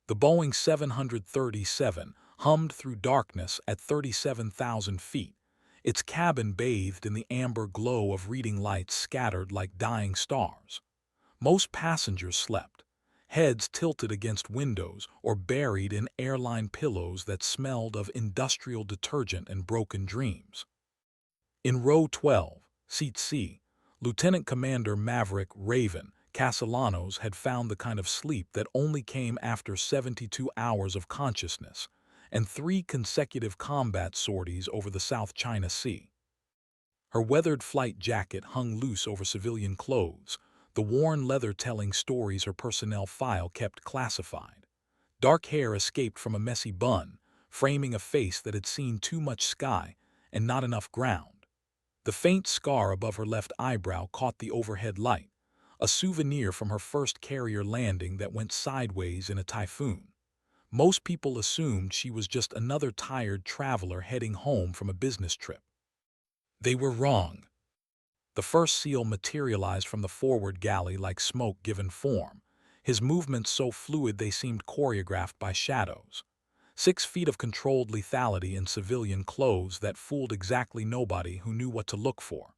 The Boeing 737 hummed through darkness at 37,000 feet, its cabin bathed in the amber glow of reading lights scattered like dying stars. Most passengers slept, heads tilted against windows or buried in airline pillows that smelled of industrial detergent and broken dreams. In row 12, seat C, Lieutenant Commander Maverick Raven Castellanos had found the kind of sleep that only came after 72 hours of consciousness and 3 consecutive combat sorties over the South China Sea. Her weathered flight jacket hung loose over civilian clothes, the worn leather telling stories her personnel file kept classified. Dark hair escaped from a messy bun, framing a face that had seen too much sky and not enough ground. The faint scar above her left eyebrow caught the overhead light, a souvenir from her first carrier landing that went sideways in a typhoon. Most people assumed she was just another tired traveler heading home from a business trip. They were wrong. The first SEAL materialized from the forward galley like smoke given form, his movements so fluid they seemed choreographed by shadows. 6 feet of controlled lethality in civilian clothes that fooled exactly nobody who knew what to look for.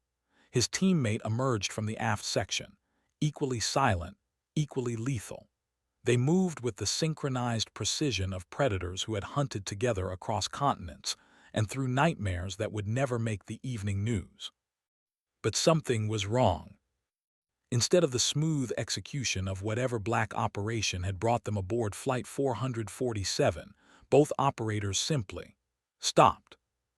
His teammate emerged from the aft section, equally silent, equally lethal. They moved with the synchronized precision of predators who had hunted together across continents and through nightmares that would never make the evening news. But something was wrong. Instead of the smooth execution of whatever black operation had brought them aboard Flight 447, both operators simply stopped.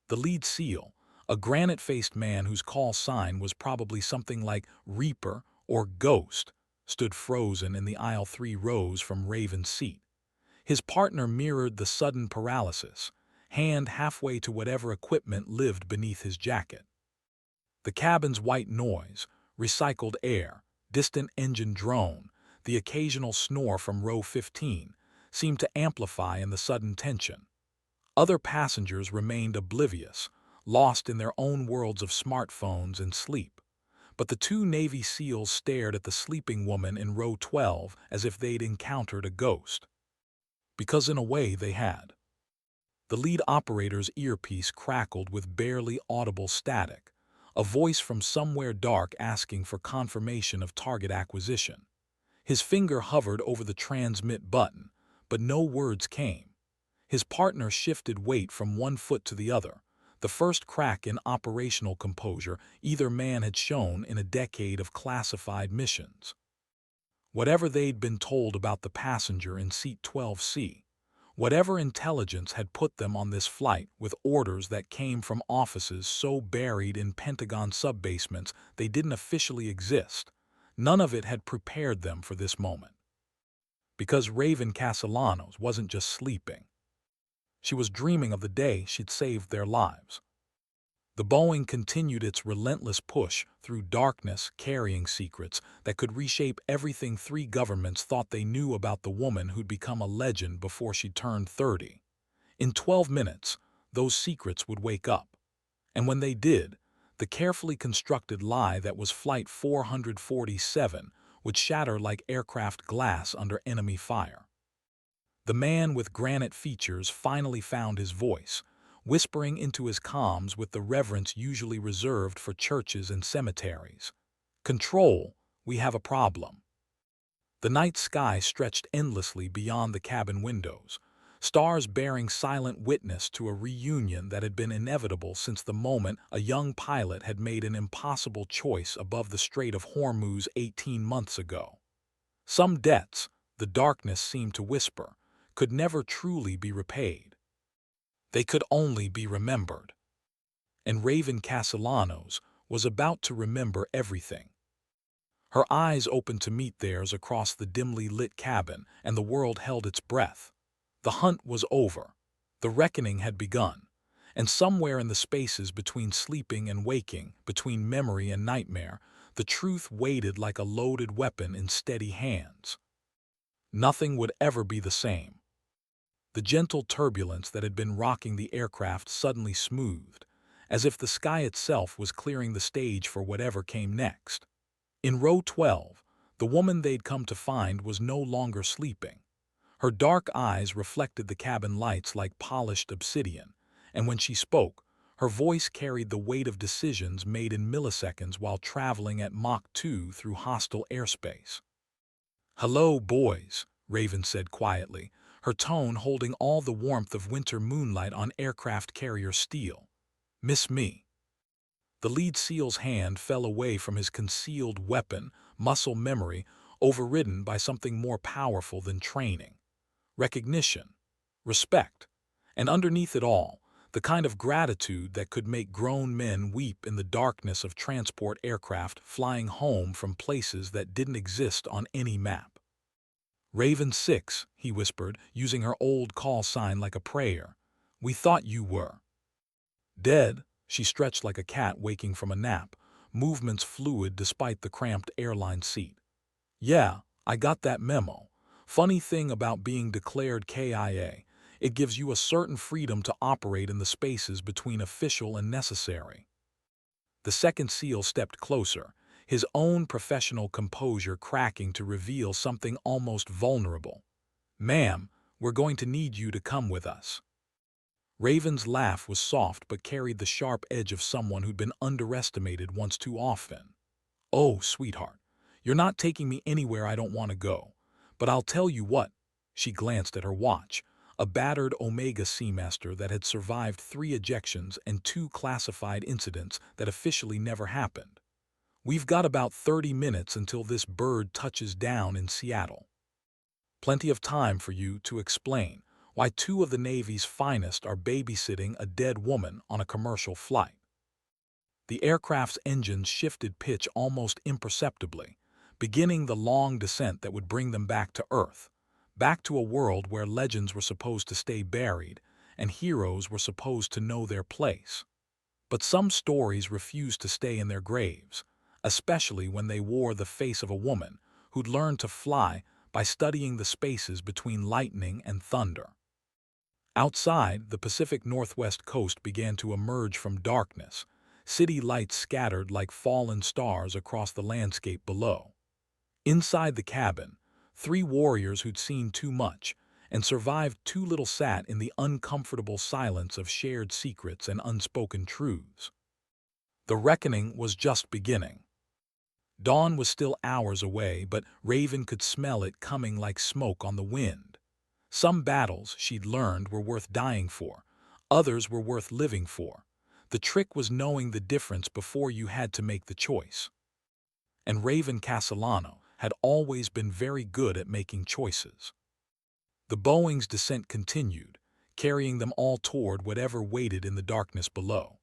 The lead SEAL, a granite-faced man whose call sign was probably something like Reaper or Ghost, stood frozen in the aisle 3 rows from Raven's seat. His partner mirrored the sudden paralysis, hand halfway to whatever equipment lived beneath his jacket. The cabin's white noise, recycled air, distant engine drone, the occasional snore from row 15, seemed to amplify in the sudden tension. Other passengers remained oblivious, lost in their own worlds of smartphones and sleep. But the 2 Navy SEALs stared at the sleeping woman in row 12 as if they'd encountered a ghost. Because in a way they had. The lead operator's earpiece crackled with barely audible static, a voice from somewhere dark asking for confirmation of target acquisition. His finger hovered over the transmit button, but no words came. His partner shifted weight from one foot to the other, the first crack in operational composure either man had shown in a decade of classified missions. Whatever they'd been told about the passenger in seat 12C, whatever intelligence had put them on this flight with orders that came from offices so buried in Pentagon subbasements they didn't officially exist, none of it had prepared them for this moment. Because Raven Castellanos wasn't just sleeping. She was dreaming of the day she'd saved their lives. The Boeing continued its relentless push through darkness, carrying secrets that could reshape everything 3 governments thought they knew about the woman who'd become a legend before she turned 30. In 12 minutes, those secrets would wake up. And when they did, the carefully constructed lie that was Flight 447 would shatter like aircraft glass under enemy fire. The man with granite features finally found his voice, whispering into his comms with the reverence usually reserved for churches and cemeteries. "Control, we have a problem." The night sky stretched endlessly beyond the cabin windows, stars bearing silent witness to a reunion that had been inevitable since the moment a young pilot had made an impossible choice above the Strait of Hormuz 18 months ago. Some debts, the darkness seemed to whisper, could never truly be repaid. They could only be remembered. And Raven Castellanos was about to remember everything. Her eyes opened to meet theirs across the dimly lit cabin, and the world held its breath. The hunt was over. The reckoning had begun. And somewhere in the spaces between sleeping and waking, between memory and nightmare, the truth waited like a loaded weapon in steady hands. Nothing would ever be the same. The gentle turbulence that had been rocking the aircraft suddenly smoothed, as if the sky itself was clearing the stage for whatever came next. In row 12, the woman they'd come to find was no longer sleeping. Her dark eyes reflected the cabin lights like polished obsidian, and when she spoke, her voice carried the weight of decisions made in milliseconds while traveling at Mach 2 through hostile airspace. "Hello, boys," Raven said quietly, her tone holding all the warmth of winter moonlight on aircraft carrier steel. "Miss me?" The lead SEAL's hand fell away from his concealed weapon, muscle memory, overridden by something more powerful than training. Recognition, respect, and underneath it all, the kind of gratitude that could make grown men weep in the darkness of transport aircraft flying home from places that didn't exist on any map. "Raven 6, he whispered, using her old call sign like a prayer. "We thought you were dead." She stretched like a cat waking from a nap, movements fluid despite the cramped airline seat. "Yeah, I got that memo. Funny thing about being declared KIA, it gives you a certain freedom to operate in the spaces between official and necessary." The second SEAL stepped closer, his own professional composure cracking to reveal something almost vulnerable. "Ma'am, we're going to need you to come with us." Raven's laugh was soft but carried the sharp edge of someone who'd been underestimated once too often. "Oh, sweetheart, you're not taking me anywhere I don't want to go. But I'll tell you what." She glanced at her watch, a battered Omega Seamaster that had survived 3 ejections and 2 classified incidents that officially never happened. "We've got about 30 minutes until this bird touches down in Seattle. Plenty of time for you to explain why 2 of the Navy's finest are babysitting a dead woman on a commercial flight." The aircraft's engines shifted pitch almost imperceptibly, beginning the long descent that would bring them back to Earth, back to a world where legends were supposed to stay buried and heroes were supposed to know their place. But some stories refused to stay in their graves, especially when they wore the face of a woman who'd learned to fly by studying the spaces between lightning and thunder. Outside, the Pacific Northwest coast began to emerge from darkness, city lights scattered like fallen stars across the landscape below. Inside the cabin, 3 warriors who'd seen too much and survived too little sat in the uncomfortable silence of shared secrets and unspoken truths. The reckoning was just beginning. Dawn was still hours away, but Raven could smell it coming like smoke on the wind. Some battles, she'd learned, were worth dying for. Others were worth living for. The trick was knowing the difference before you had to make the choice. And Raven Castellano had always been very good at making choices. The Boeing's descent continued, carrying them all toward whatever waited in the darkness below.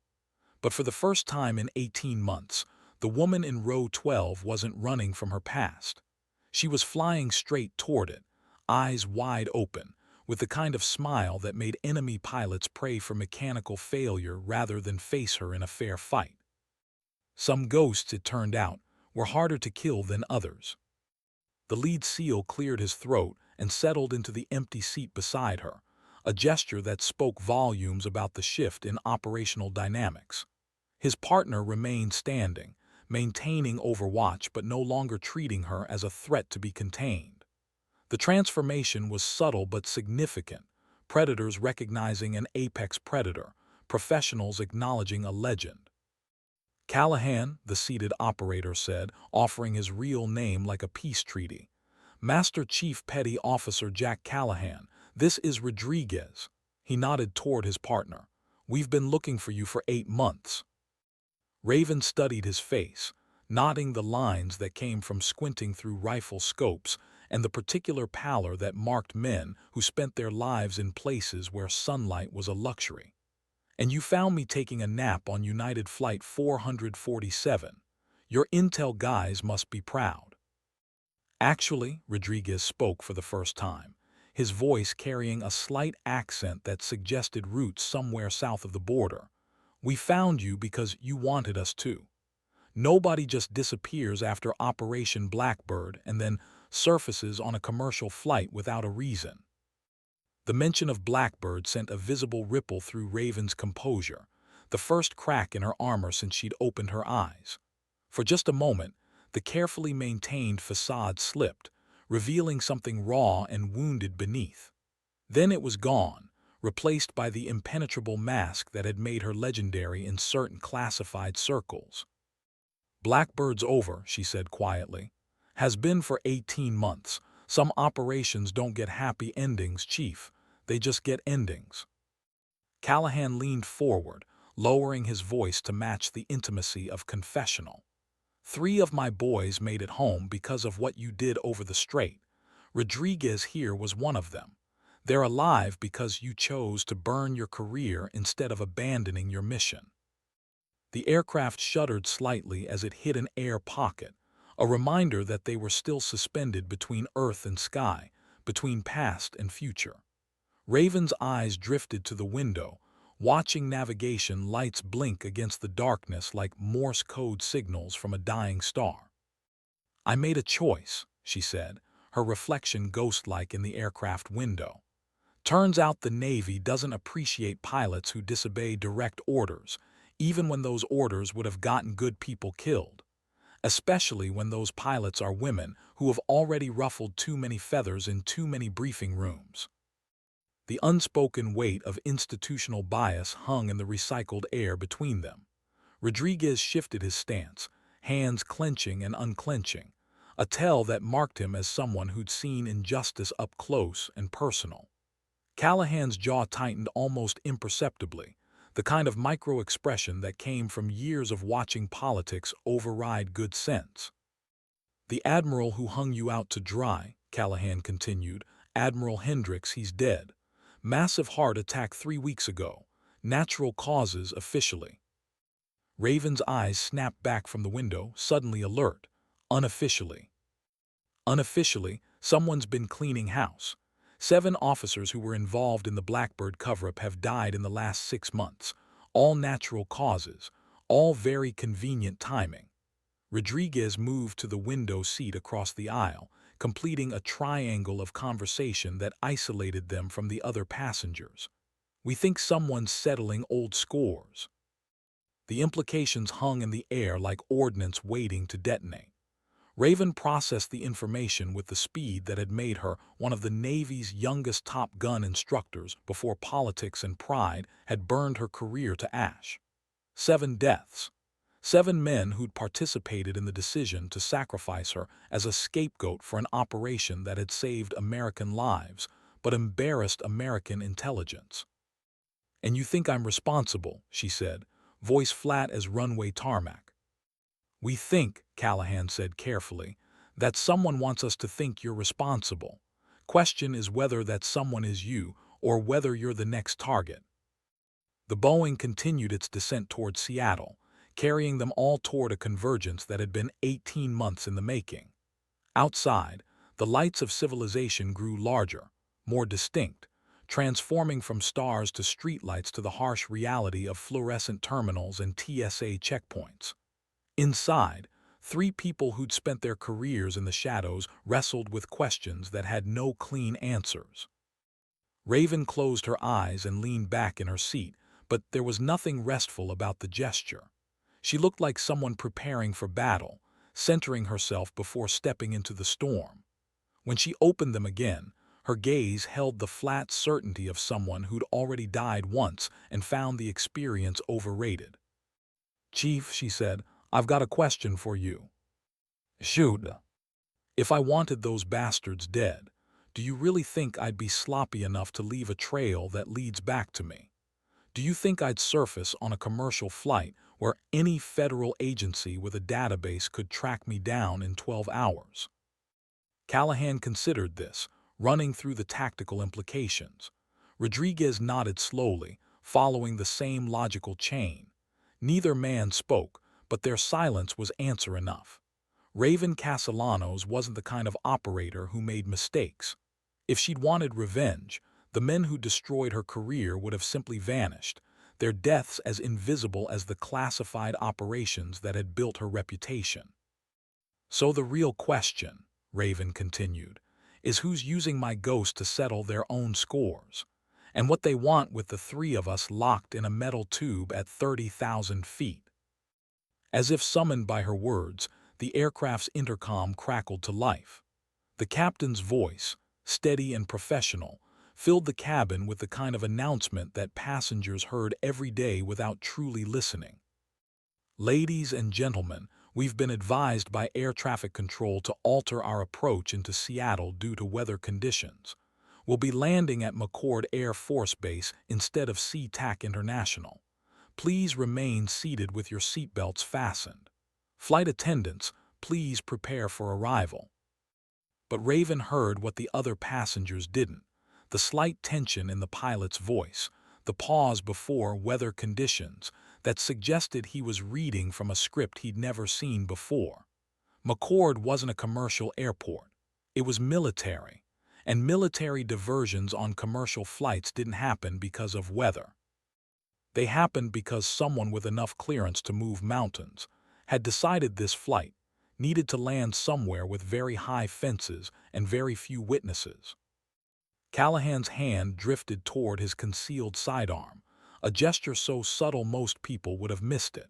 But for the first time in 18 months, the woman in row 12 wasn't running from her past. She was flying straight toward it, eyes wide open, with the kind of smile that made enemy pilots pray for mechanical failure rather than face her in a fair fight. Some ghosts, it turned out, were harder to kill than others. The lead SEAL cleared his throat and settled into the empty seat beside her, a gesture that spoke volumes about the shift in operational dynamics. His partner remained standing, maintaining overwatch but no longer treating her as a threat to be contained. The transformation was subtle but significant, predators recognizing an apex predator, professionals acknowledging a legend. "Callahan," the seated operator said, offering his real name like a peace treaty. "Master Chief Petty Officer Jack Callahan, this is Rodriguez." He nodded toward his partner. "We've been looking for you for 8 months. Raven studied his face, nodding the lines that came from squinting through rifle scopes and the particular pallor that marked men who spent their lives in places where sunlight was a luxury. "And you found me taking a nap on United Flight 447. Your intel guys must be proud." "Actually," Rodriguez spoke for the first time, his voice carrying a slight accent that suggested roots somewhere south of the border, "we found you because you wanted us to. Nobody just disappears after Operation Blackbird and then surfaces on a commercial flight without a reason." The mention of Blackbird sent a visible ripple through Raven's composure, the first crack in her armor since she'd opened her eyes. For just a moment, the carefully maintained facade slipped, revealing something raw and wounded beneath. Then it was gone, replaced by the impenetrable mask that had made her legendary in certain classified circles. "Blackbird's over," she said quietly. "Has been for 18 months. Some operations don't get happy endings, Chief. They just get endings." Callahan leaned forward, lowering his voice to match the intimacy of confessional. "3 of my boys made it home because of what you did over the strait. Rodriguez here was one of them. They're alive because you chose to burn your career instead of abandoning your mission." The aircraft shuddered slightly as it hit an air pocket, a reminder that they were still suspended between earth and sky, between past and future. Raven's eyes drifted to the window, watching navigation lights blink against the darkness like Morse code signals from a dying star. "I made a choice," she said, her reflection ghost-like in the aircraft window. "Turns out the Navy doesn't appreciate pilots who disobey direct orders, even when those orders would have gotten good people killed. Especially when those pilots are women who have already ruffled too many feathers in too many briefing rooms." The unspoken weight of institutional bias hung in the recycled air between them. Rodriguez shifted his stance, hands clenching and unclenching, a tell that marked him as someone who'd seen injustice up close and personal. Callahan's jaw tightened almost imperceptibly, the kind of micro-expression that came from years of watching politics override good sense. "The admiral who hung you out to dry," Callahan continued, "Admiral Hendricks, he's dead. Massive heart attack 3 weeks ago. Natural causes officially." Raven's eyes snapped back from the window, suddenly alert. "Unofficially." "Unofficially, someone's been cleaning house. 7 officers who were involved in the Blackbird cover-up have died in the last 6 months. All natural causes, all very convenient timing." Rodriguez moved to the window seat across the aisle, completing a triangle of conversation that isolated them from the other passengers. "We think someone's settling old scores." The implications hung in the air like ordnance waiting to detonate. Raven processed the information with the speed that had made her one of the Navy's youngest Top Gun instructors before politics and pride had burned her career to ash. 7 deaths. 7 men who'd participated in the decision to sacrifice her as a scapegoat for an operation that had saved American lives, but embarrassed American intelligence. "And you think I'm responsible," she said, voice flat as runway tarmac. "We think," Callahan said carefully, "that someone wants us to think you're responsible. Question is whether that someone is you or whether you're the next target." The Boeing continued its descent toward Seattle, carrying them all toward a convergence that had been 18 months in the making. Outside, the lights of civilization grew larger, more distinct, transforming from stars to streetlights to the harsh reality of fluorescent terminals and TSA checkpoints. Inside, 3 people who'd spent their careers in the shadows wrestled with questions that had no clean answers. Raven closed her eyes and leaned back in her seat, but there was nothing restful about the gesture. She looked like someone preparing for battle, centering herself before stepping into the storm. When she opened them again, her gaze held the flat certainty of someone who'd already died once and found the experience overrated. "Chief," she said, "I've got a question for you." "Shoot." "If I wanted those bastards dead, do you really think I'd be sloppy enough to leave a trail that leads back to me? Do you think I'd surface on a commercial flight where any federal agency with a database could track me down in 12 hours? Callahan considered this, running through the tactical implications. Rodriguez nodded slowly, following the same logical chain. Neither man spoke, but their silence was answer enough. Raven Castellanos wasn't the kind of operator who made mistakes. If she'd wanted revenge, the men who destroyed her career would have simply vanished, their deaths as invisible as the classified operations that had built her reputation. "So the real question," Raven continued, "is who's using my ghost to settle their own scores, and what they want with the 3 of us locked in a metal tube at 30,000 feet." As if summoned by her words, the aircraft's intercom crackled to life. The captain's voice, steady and professional, filled the cabin with the kind of announcement that passengers heard every day without truly listening. Ladies and gentlemen, we've been advised by air traffic control to alter our approach into Seattle due to weather conditions. We'll be landing at McChord Air Force Base instead of SeaTac International. Please remain seated with your seatbelts fastened. Flight attendants, please prepare for arrival. But Raven heard what the other passengers didn't: the slight tension in the pilot's voice, the pause before weather conditions that suggested he was reading from a script he'd never seen before. McChord wasn't a commercial airport. It was military, and military diversions on commercial flights didn't happen because of weather. They happened because someone with enough clearance to move mountains had decided this flight needed to land somewhere with very high fences and very few witnesses. Callahan's hand drifted toward his concealed sidearm, a gesture so subtle most people would have missed it.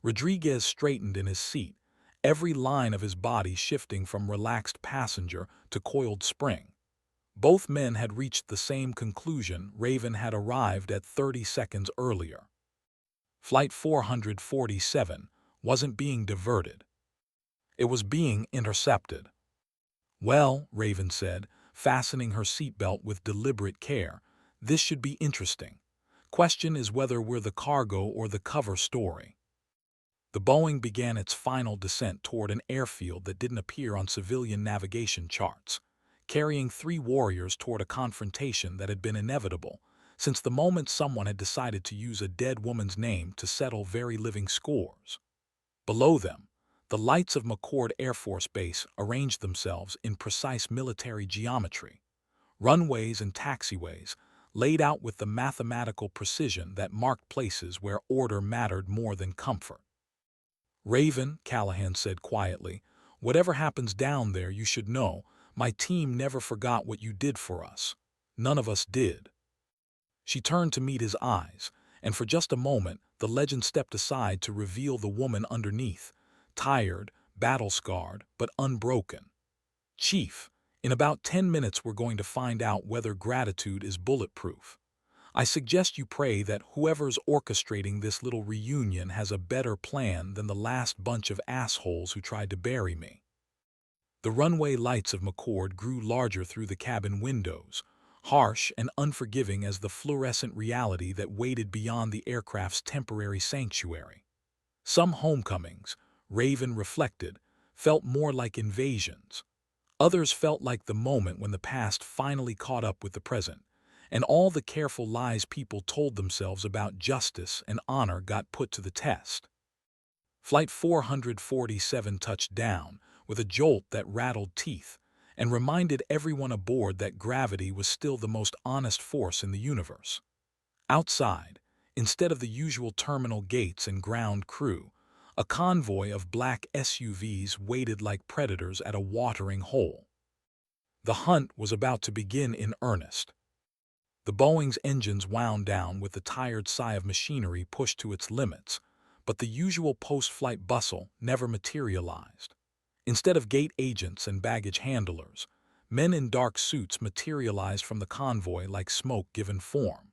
Rodriguez straightened in his seat, every line of his body shifting from relaxed passenger to coiled spring. Both men had reached the same conclusion Raven had arrived at 30 seconds earlier. Flight 447 wasn't being diverted. It was being intercepted. "Well," Raven said, fastening her seatbelt with deliberate care, "this should be interesting. Question is whether we're the cargo or the cover story." The Boeing began its final descent toward an airfield that didn't appear on civilian navigation charts, carrying 3 warriors toward a confrontation that had been inevitable since the moment someone had decided to use a dead woman's name to settle very living scores. Below them, the lights of McChord Air Force Base arranged themselves in precise military geometry, runways and taxiways laid out with the mathematical precision that marked places where order mattered more than comfort. "Raven," Callahan said quietly, "whatever happens down there, you should know, my team never forgot what you did for us. None of us did." She turned to meet his eyes, and for just a moment the legend stepped aside to reveal the woman underneath, tired, battle-scarred, but unbroken. "Chief, in about 10 minutes we're going to find out whether gratitude is bulletproof. I suggest you pray that whoever's orchestrating this little reunion has a better plan than the last bunch of assholes who tried to bury me." The runway lights of McChord grew larger through the cabin windows, harsh and unforgiving as the fluorescent reality that waited beyond the aircraft's temporary sanctuary. Some homecomings, Raven reflected, felt more like invasions. Others felt like the moment when the past finally caught up with the present, and all the careful lies people told themselves about justice and honor got put to the test. Flight 447 touched down with a jolt that rattled teeth and reminded everyone aboard that gravity was still the most honest force in the universe. Outside, instead of the usual terminal gates and ground crew, a convoy of black SUVs waited like predators at a watering hole. The hunt was about to begin in earnest. The Boeing's engines wound down with the tired sigh of machinery pushed to its limits, but the usual post-flight bustle never materialized. Instead of gate agents and baggage handlers, men in dark suits materialized from the convoy like smoke given form.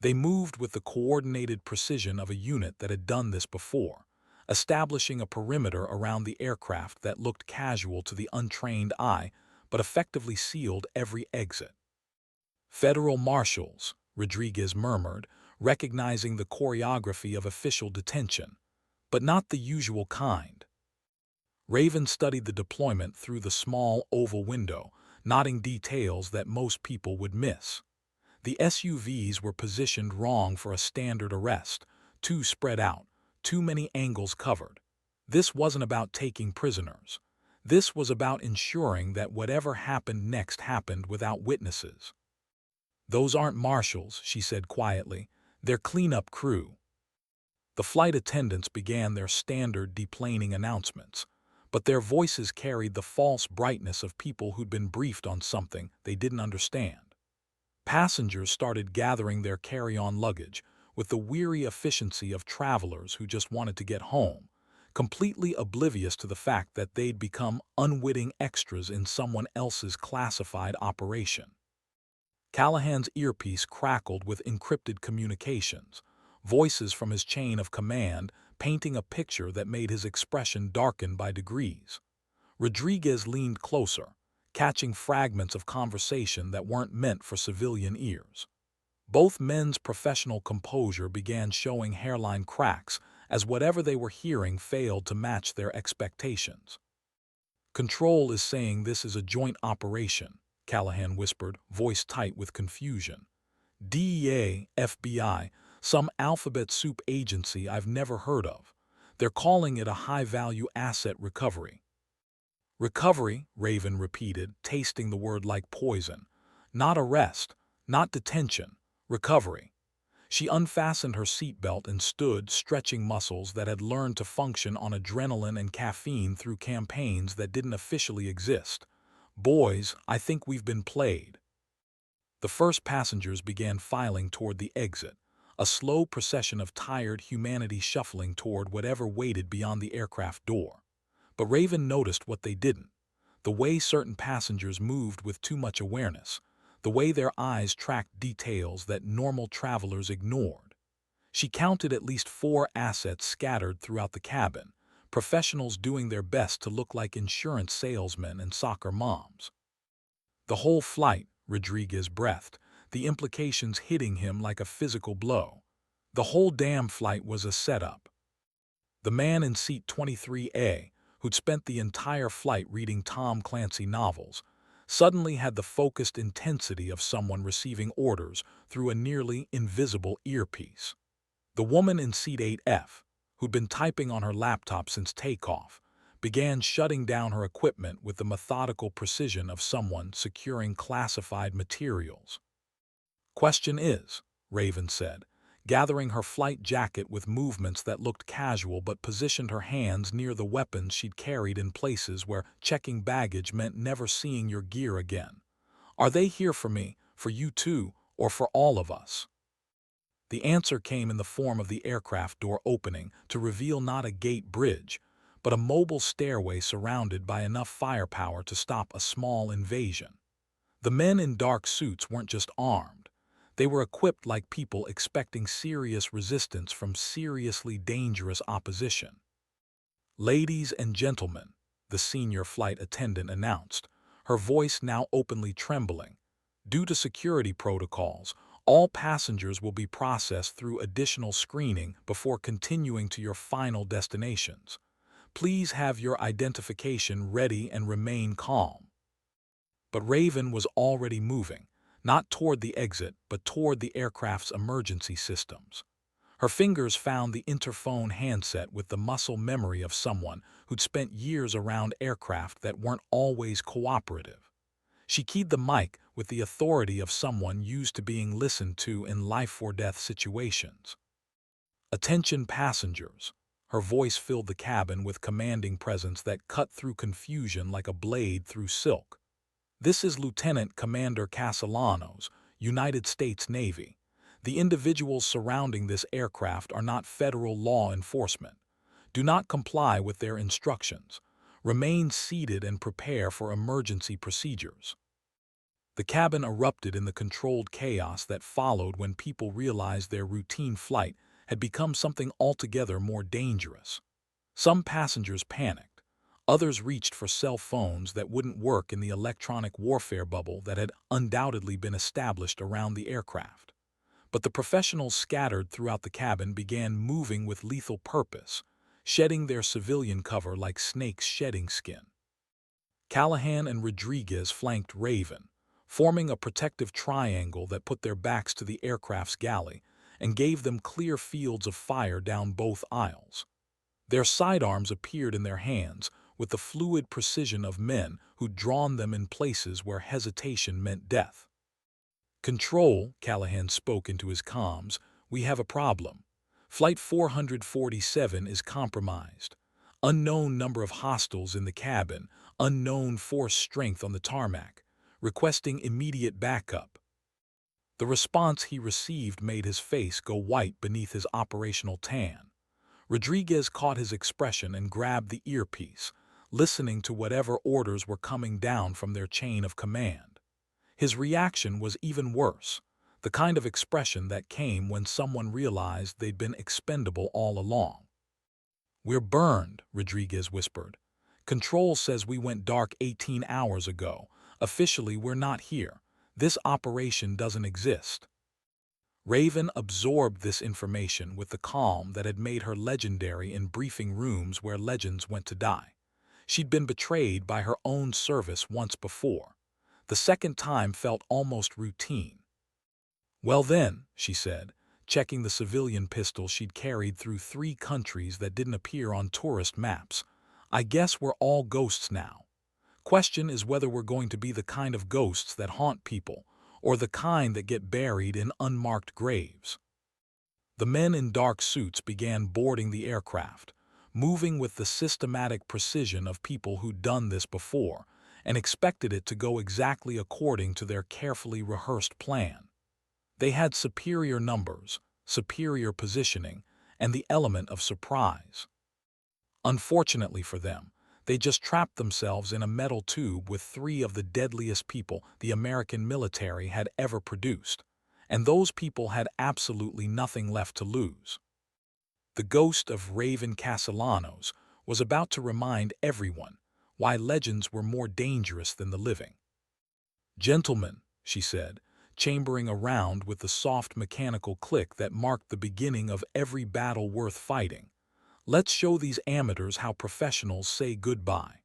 They moved with the coordinated precision of a unit that had done this before, establishing a perimeter around the aircraft that looked casual to the untrained eye but effectively sealed every exit. "Federal marshals," Rodriguez murmured, recognizing the choreography of official detention, "but not the usual kind." Raven studied the deployment through the small oval window, noting details that most people would miss. The SUVs were positioned wrong for a standard arrest, too spread out, too many angles covered. This wasn't about taking prisoners. This was about ensuring that whatever happened next happened without witnesses. "Those aren't marshals," she said quietly. "They're cleanup crew." The flight attendants began their standard deplaning announcements, but their voices carried the false brightness of people who'd been briefed on something they didn't understand. Passengers started gathering their carry-on luggage with the weary efficiency of travelers who just wanted to get home, completely oblivious to the fact that they'd become unwitting extras in someone else's classified operation. Callahan's earpiece crackled with encrypted communications, voices from his chain of command painting a picture that made his expression darken by degrees. Rodriguez leaned closer, catching fragments of conversation that weren't meant for civilian ears. Both men's professional composure began showing hairline cracks as whatever they were hearing failed to match their expectations. "Control is saying this is a joint operation," Callahan whispered, voice tight with confusion. "DEA, FBI, some alphabet soup agency I've never heard of. They're calling it a high-value asset recovery." "Recovery," Raven repeated, tasting the word like poison. "Not arrest, not detention. Recovery." She unfastened her seatbelt and stood, stretching muscles that had learned to function on adrenaline and caffeine through campaigns that didn't officially exist. "Boys, I think we've been played." The first passengers began filing toward the exit, a slow procession of tired humanity shuffling toward whatever waited beyond the aircraft door. But Raven noticed what they didn't: the way certain passengers moved with too much awareness, the way their eyes tracked details that normal travelers ignored. She counted at least 4 assets scattered throughout the cabin, professionals doing their best to look like insurance salesmen and soccer moms. "The whole flight," Rodriguez breathed, the implications hitting him like a physical blow. "The whole damn flight was a setup." The man in seat 23A, who'd spent the entire flight reading Tom Clancy novels, suddenly had the focused intensity of someone receiving orders through a nearly invisible earpiece. The woman in seat 8F, who'd been typing on her laptop since takeoff, began shutting down her equipment with the methodical precision of someone securing classified materials. "Question is," Raven said, gathering her flight jacket with movements that looked casual but positioned her hands near the weapons she'd carried in places where checking baggage meant never seeing your gear again. "Are they here for me, for you two, or for all of us?" The answer came in the form of the aircraft door opening to reveal not a gate bridge, but a mobile stairway surrounded by enough firepower to stop a small invasion. The men in dark suits weren't just armed. They were equipped like people expecting serious resistance from seriously dangerous opposition. "Ladies and gentlemen," the senior flight attendant announced, her voice now openly trembling, "due to security protocols, all passengers will be processed through additional screening before continuing to your final destinations. Please have your identification ready and remain calm." But Raven was already moving, not toward the exit, but toward the aircraft's emergency systems. Her fingers found the interphone handset with the muscle memory of someone who'd spent years around aircraft that weren't always cooperative. She keyed the mic with the authority of someone used to being listened to in life-or-death situations. "Attention passengers." Her voice filled the cabin with commanding presence that cut through confusion like a blade through silk. "This is Lieutenant Commander Castellanos, United States Navy. The individuals surrounding this aircraft are not federal law enforcement. Do not comply with their instructions. Remain seated and prepare for emergency procedures." The cabin erupted in the controlled chaos that followed when people realized their routine flight had become something altogether more dangerous. Some passengers panicked. Others reached for cell phones that wouldn't work in the electronic warfare bubble that had undoubtedly been established around the aircraft. But the professionals scattered throughout the cabin began moving with lethal purpose, shedding their civilian cover like snakes shedding skin. Callahan and Rodriguez flanked Raven, forming a protective triangle that put their backs to the aircraft's galley and gave them clear fields of fire down both aisles. Their sidearms appeared in their hands with the fluid precision of men who'd drawn them in places where hesitation meant death. "Control," Callahan spoke into his comms, "we have a problem. Flight 447 is compromised. Unknown number of hostiles in the cabin, unknown force strength on the tarmac. Requesting immediate backup." The response he received made his face go white beneath his operational tan. Rodriguez caught his expression and grabbed the earpiece, listening to whatever orders were coming down from their chain of command. His reaction was even worse, the kind of expression that came when someone realized they'd been expendable all along. "We're burned," Rodriguez whispered. "Control says we went dark 18 hours ago. Officially, we're not here. This operation doesn't exist." Raven absorbed this information with the calm that had made her legendary in briefing rooms where legends went to die. She'd been betrayed by her own service once before. The second time felt almost routine. "Well then," she said, checking the civilian pistol she'd carried through 3 countries that didn't appear on tourist maps, "I guess we're all ghosts now. Question is whether we're going to be the kind of ghosts that haunt people, or the kind that get buried in unmarked graves." The men in dark suits began boarding the aircraft, moving with the systematic precision of people who'd done this before and expected it to go exactly according to their carefully rehearsed plan. They had superior numbers, superior positioning, and the element of surprise. Unfortunately for them, they just trapped themselves in a metal tube with 3 of the deadliest people the American military had ever produced, and those people had absolutely nothing left to lose. The ghost of Raven Castellanos was about to remind everyone why legends were more dangerous than the living. "Gentlemen," she said, chambering around with the soft mechanical click that marked the beginning of every battle worth fighting, "let's show these amateurs how professionals say goodbye."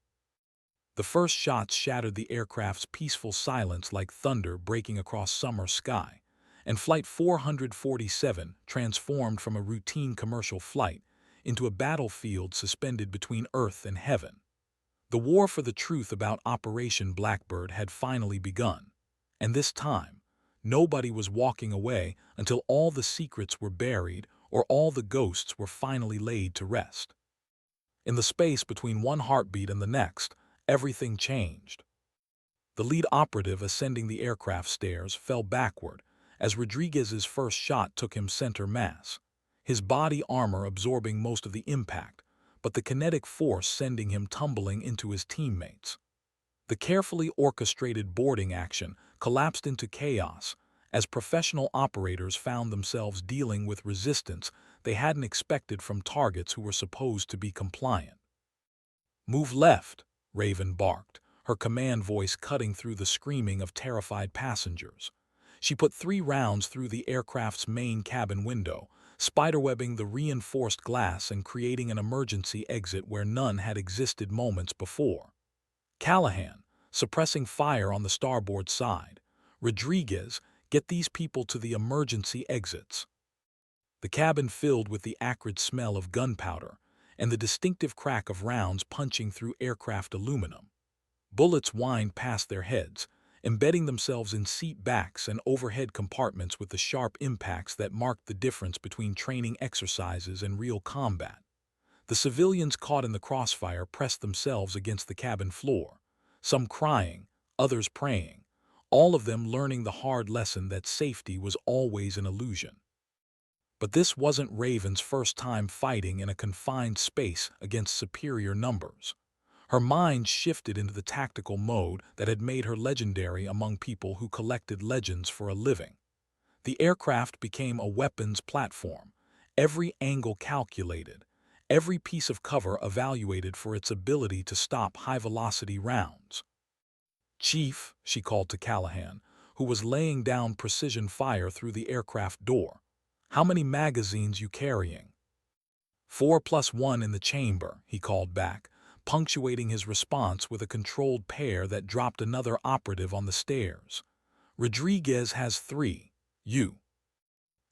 The first shots shattered the aircraft's peaceful silence like thunder breaking across summer sky, and Flight 447 transformed from a routine commercial flight into a battlefield suspended between Earth and heaven. The war for the truth about Operation Blackbird had finally begun, and this time, nobody was walking away until all the secrets were buried or all the ghosts were finally laid to rest. In the space between one heartbeat and the next, everything changed. The lead operative ascending the aircraft stairs fell backward as Rodriguez's first shot took him center mass, his body armor absorbing most of the impact, but the kinetic force sending him tumbling into his teammates. The carefully orchestrated boarding action collapsed into chaos as professional operators found themselves dealing with resistance they hadn't expected from targets who were supposed to be compliant. "Move left," Raven barked, her command voice cutting through the screaming of terrified passengers. She put 3 rounds through the aircraft's main cabin window, spiderwebbing the reinforced glass and creating an emergency exit where none had existed moments before. Callahan, suppressing fire on the starboard side. Rodriguez, get these people to the emergency exits. The cabin filled with the acrid smell of gunpowder and the distinctive crack of rounds punching through aircraft aluminum. Bullets whined past their heads, embedding themselves in seat backs and overhead compartments with the sharp impacts that marked the difference between training exercises and real combat. The civilians caught in the crossfire pressed themselves against the cabin floor, some crying, others praying, all of them learning the hard lesson that safety was always an illusion. But this wasn't Raven's first time fighting in a confined space against superior numbers. Her mind shifted into the tactical mode that had made her legendary among people who collected legends for a living. The aircraft became a weapons platform, every angle calculated, every piece of cover evaluated for its ability to stop high-velocity rounds. "Chief," she called to Callahan, who was laying down precision fire through the aircraft door, "how many magazines you carrying?" "4 + 1 in the chamber," he called back, punctuating his response with a controlled pair that dropped another operative on the stairs. "Rodriguez has 3. You."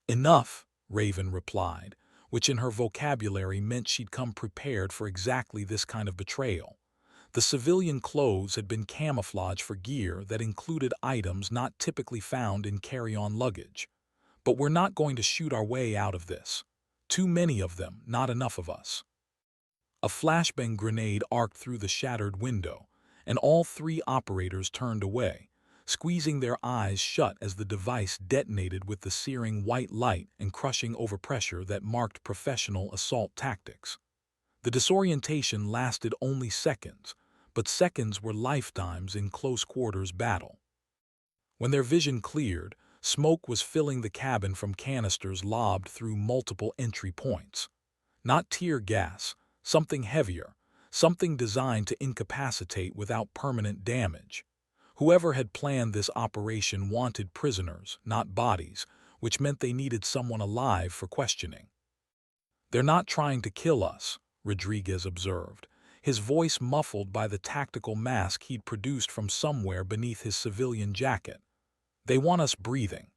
"Enough," Raven replied, which in her vocabulary meant she'd come prepared for exactly this kind of betrayal. The civilian clothes had been camouflaged for gear that included items not typically found in carry-on luggage. "But we're not going to shoot our way out of this. Too many of them, not enough of us." A flashbang grenade arced through the shattered window, and all 3 operators turned away, squeezing their eyes shut as the device detonated with the searing white light and crushing overpressure that marked professional assault tactics. The disorientation lasted only seconds, but seconds were lifetimes in close-quarters battle. When their vision cleared, smoke was filling the cabin from canisters lobbed through multiple entry points. Not tear gas, something heavier, something designed to incapacitate without permanent damage. Whoever had planned this operation wanted prisoners, not bodies, which meant they needed someone alive for questioning. "They're not trying to kill us," Rodriguez observed, his voice muffled by the tactical mask he'd produced from somewhere beneath his civilian jacket. "They want us breathing."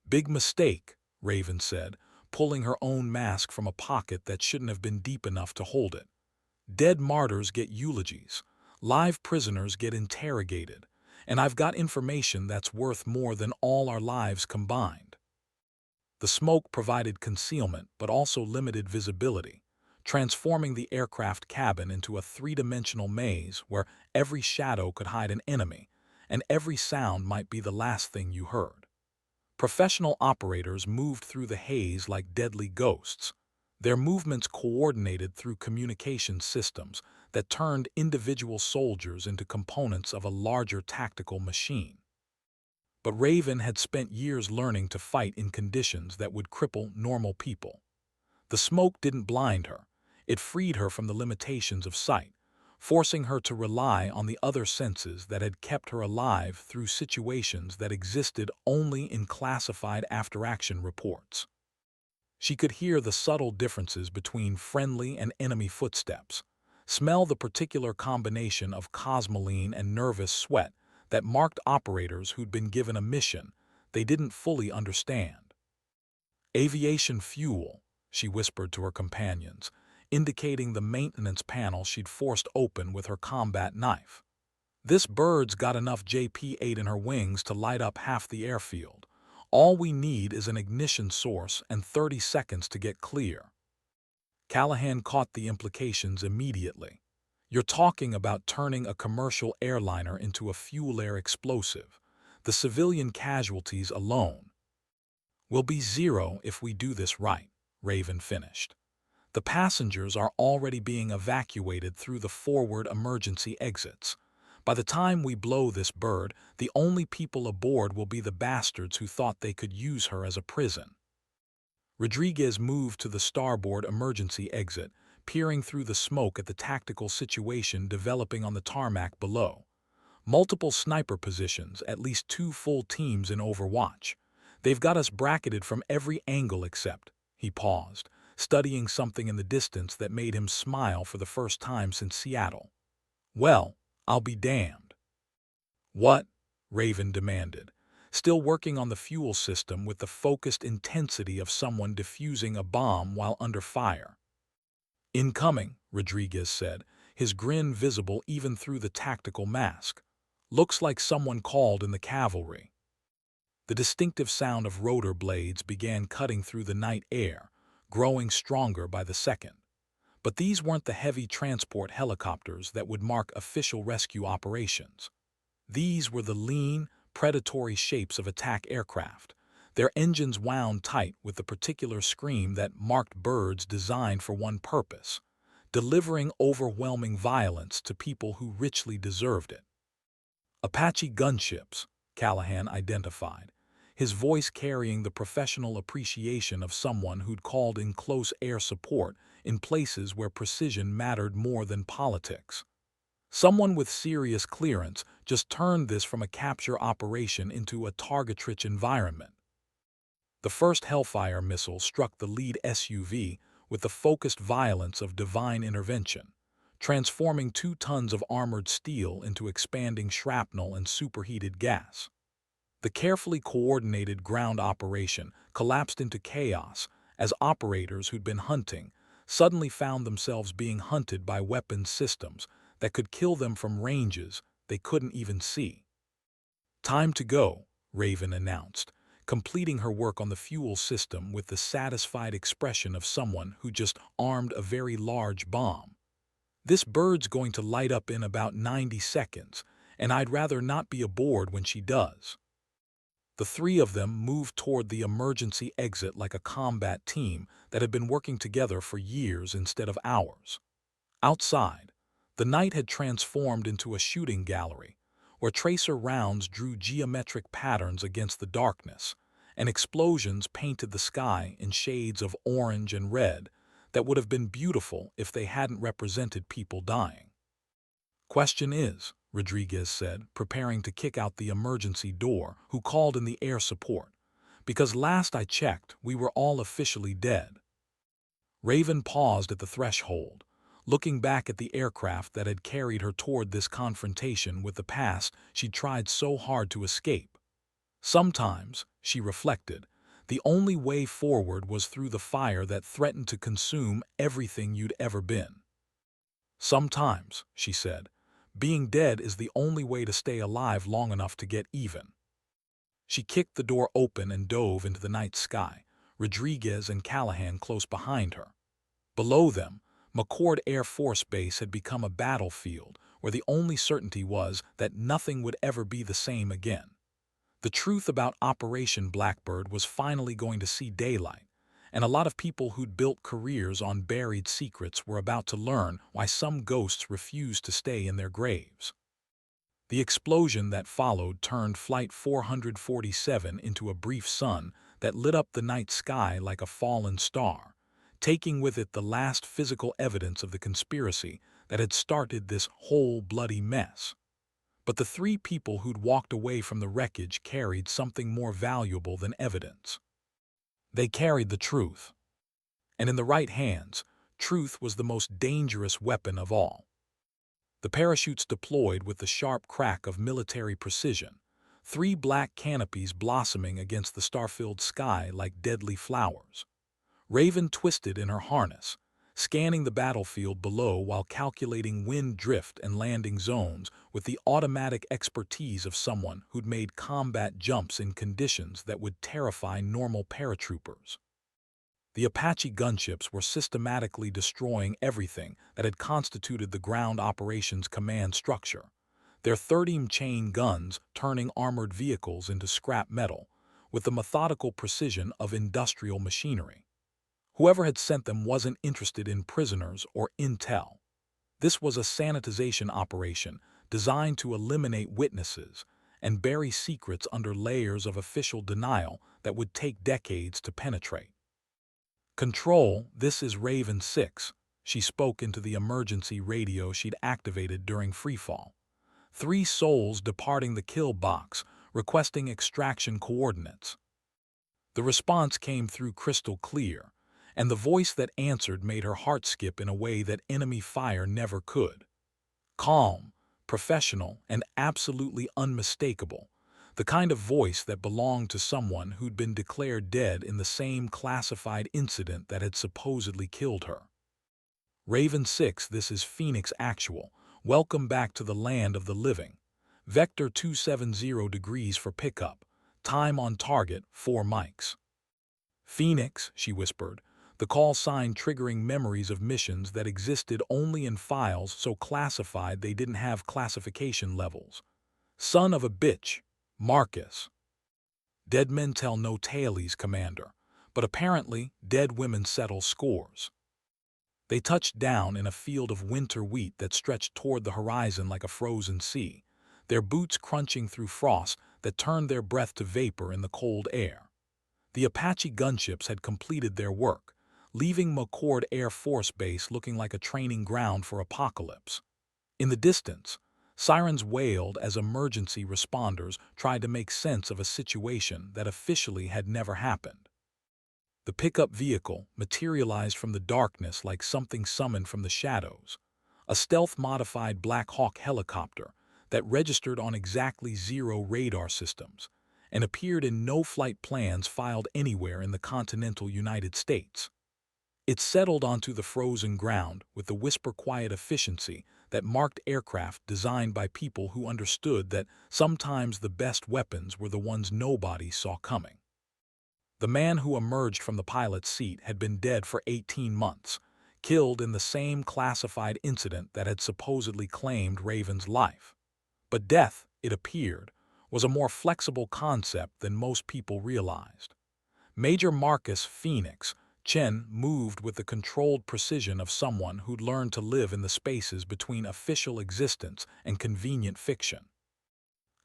"Big mistake," Raven said, pulling her own mask from a pocket that shouldn't have been deep enough to hold it. "Dead martyrs get eulogies. Live prisoners get interrogated. And I've got information that's worth more than all our lives combined." The smoke provided concealment but also limited visibility, transforming the aircraft cabin into a three-dimensional maze where every shadow could hide an enemy, and every sound might be the last thing you heard. Professional operators moved through the haze like deadly ghosts, their movements coordinated through communication systems that turned individual soldiers into components of a larger tactical machine. But Raven had spent years learning to fight in conditions that would cripple normal people. The smoke didn't blind her, it freed her from the limitations of sight, forcing her to rely on the other senses that had kept her alive through situations that existed only in classified after-action reports. She could hear the subtle differences between friendly and enemy footsteps, smell the particular combination of cosmoline and nervous sweat that marked operators who'd been given a mission they didn't fully understand. "Aviation fuel," she whispered to her companions, indicating the maintenance panel she'd forced open with her combat knife. "This bird's got enough JP-8 in her wings to light up half the airfield. All we need is an ignition source and 30 seconds to get clear." Callahan caught the implications immediately. "You're talking about turning a commercial airliner into a fuel-air explosive. The civilian casualties alone will be zero if we do this right," Raven finished. "The passengers are already being evacuated through the forward emergency exits. By the time we blow this bird, the only people aboard will be the bastards who thought they could use her as a prison." Rodriguez moved to the starboard emergency exit, peering through the smoke at the tactical situation developing on the tarmac below. Multiple sniper positions, at least 2 full teams in Overwatch. "They've got us bracketed from every angle except—" He paused, studying something in the distance that made him smile for the first time since Seattle. "Well, I'll be damned." "What?" Raven demanded, still working on the fuel system with the focused intensity of someone defusing a bomb while under fire. "Incoming," Rodriguez said, his grin visible even through the tactical mask. "Looks like someone called in the cavalry." The distinctive sound of rotor blades began cutting through the night air, growing stronger by the second. But these weren't the heavy transport helicopters that would mark official rescue operations. These were the lean, predatory shapes of attack aircraft, their engines wound tight with the particular scream that marked birds designed for one purpose: delivering overwhelming violence to people who richly deserved it. "Apache gunships," Callahan identified, his voice carrying the professional appreciation of someone who'd called in close air support in places where precision mattered more than politics. Someone with serious clearance just turned this from a capture operation into a target-rich environment. The first Hellfire missile struck the lead SUV with the focused violence of divine intervention, transforming 2 tons of armored steel into expanding shrapnel and superheated gas. The carefully coordinated ground operation collapsed into chaos as operators who'd been hunting suddenly found themselves being hunted by weapons systems that could kill them from ranges they couldn't even see. "Time to go," Raven announced, completing her work on the fuel system with the satisfied expression of someone who just armed a very large bomb. "This bird's going to light up in about 90 seconds, and I'd rather not be aboard when she does." The three of them moved toward the emergency exit like a combat team that had been working together for years instead of hours. Outside, the night had transformed into a shooting gallery, where tracer rounds drew geometric patterns against the darkness, and explosions painted the sky in shades of orange and red that would have been beautiful if they hadn't represented people dying. "Question is," Rodriguez said, preparing to kick out the emergency door, who called in the air support, "because last I checked, we were all officially dead." Raven paused at the threshold, looking back at the aircraft that had carried her toward this confrontation with the past she'd tried so hard to escape. Sometimes, she reflected, the only way forward was through the fire that threatened to consume everything you'd ever been. "Sometimes," she said, "being dead is the only way to stay alive long enough to get even." She kicked the door open and dove into the night sky, Rodriguez and Callahan close behind her. Below them, McCord Air Force Base had become a battlefield where the only certainty was that nothing would ever be the same again. The truth about Operation Blackbird was finally going to see daylight, and a lot of people who'd built careers on buried secrets were about to learn why some ghosts refused to stay in their graves. The explosion that followed turned Flight 447 into a brief sun that lit up the night sky like a fallen star, taking with it the last physical evidence of the conspiracy that had started this whole bloody mess. But the three people who'd walked away from the wreckage carried something more valuable than evidence. They carried the truth. And in the right hands, truth was the most dangerous weapon of all. The parachutes deployed with the sharp crack of military precision, three black canopies blossoming against the star-filled sky like deadly flowers. Raven twisted in her harness, scanning the battlefield below while calculating wind drift and landing zones with the automatic expertise of someone who'd made combat jumps in conditions that would terrify normal paratroopers. The Apache gunships were systematically destroying everything that had constituted the ground operations command structure, their 30-chain guns turning armored vehicles into scrap metal with the methodical precision of industrial machinery. Whoever had sent them wasn't interested in prisoners or intel. This was a sanitization operation designed to eliminate witnesses and bury secrets under layers of official denial that would take decades to penetrate. "Control, this is Raven 6, she spoke into the emergency radio she'd activated during freefall. "Three souls departing the kill box, requesting extraction coordinates." The response came through crystal clear, and the voice that answered made her heart skip in a way that enemy fire never could. Calm, professional, and absolutely unmistakable, the kind of voice that belonged to someone who'd been declared dead in the same classified incident that had supposedly killed her. "Raven 6, this is Phoenix Actual. Welcome back to the land of the living. Vector 270 degrees for pickup. Time on target, 4 mics." "Phoenix," she whispered, the call sign triggering memories of missions that existed only in files so classified they didn't have classification levels. "Son of a bitch, Marcus." "Dead men tell no tales, Commander, but apparently dead women settle scores." They touched down in a field of winter wheat that stretched toward the horizon like a frozen sea, their boots crunching through frost that turned their breath to vapor in the cold air. The Apache gunships had completed their work, leaving McCord Air Force Base looking like a training ground for apocalypse. In the distance, sirens wailed as emergency responders tried to make sense of a situation that officially had never happened. The pickup vehicle materialized from the darkness like something summoned from the shadows, a stealth-modified Black Hawk helicopter that registered on exactly 0 radar systems and appeared in no flight plans filed anywhere in the continental United States. It settled onto the frozen ground with the whisper-quiet efficiency that marked aircraft designed by people who understood that sometimes the best weapons were the ones nobody saw coming. The man who emerged from the pilot's seat had been dead for 18 months, killed in the same classified incident that had supposedly claimed Raven's life. But death, it appeared, was a more flexible concept than most people realized. Major Marcus Phoenix Chen moved with the controlled precision of someone who'd learned to live in the spaces between official existence and convenient fiction.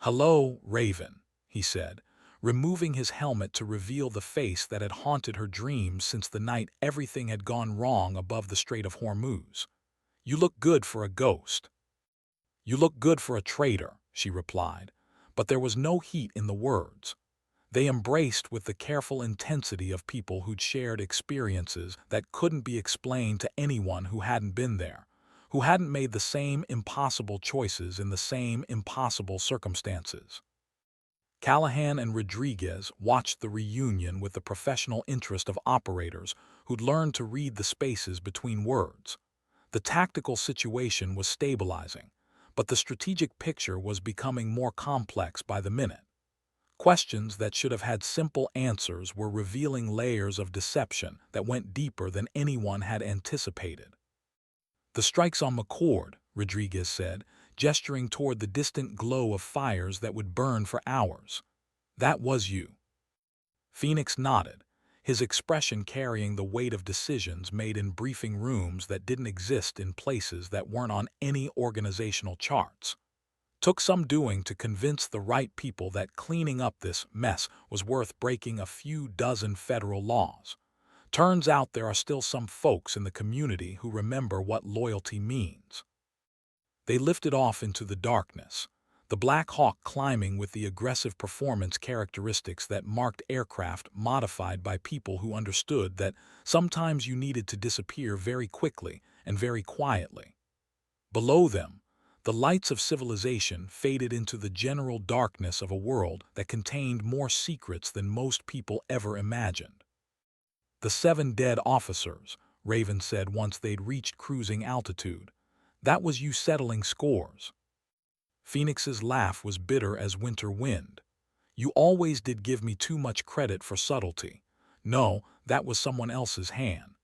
"Hello, Raven," he said, removing his helmet to reveal the face that had haunted her dreams since the night everything had gone wrong above the Strait of Hormuz. "You look good for a ghost." "You look good for a traitor," she replied, but there was no heat in the words. They embraced with the careful intensity of people who'd shared experiences that couldn't be explained to anyone who hadn't been there, who hadn't made the same impossible choices in the same impossible circumstances. Callahan and Rodriguez watched the reunion with the professional interest of operators who'd learned to read the spaces between words. The tactical situation was stabilizing, but the strategic picture was becoming more complex by the minute. Questions that should have had simple answers were revealing layers of deception that went deeper than anyone had anticipated. "The strike's on McCord," Rodriguez said, gesturing toward the distant glow of fires that would burn for hours. "That was you." Phoenix nodded, his expression carrying the weight of decisions made in briefing rooms that didn't exist in places that weren't on any organizational charts. "Took some doing to convince the right people that cleaning up this mess was worth breaking a few dozen federal laws. Turns out there are still some folks in the community who remember what loyalty means." They lifted off into the darkness, the Black Hawk climbing with the aggressive performance characteristics that marked aircraft modified by people who understood that sometimes you needed to disappear very quickly and very quietly. Below them, the lights of civilization faded into the general darkness of a world that contained more secrets than most people ever imagined. "The 7 dead officers," Raven said once they'd reached cruising altitude. "That was you settling scores." Phoenix's laugh was bitter as winter wind. "You always did give me too much credit for subtlety. No, that was someone else's hand."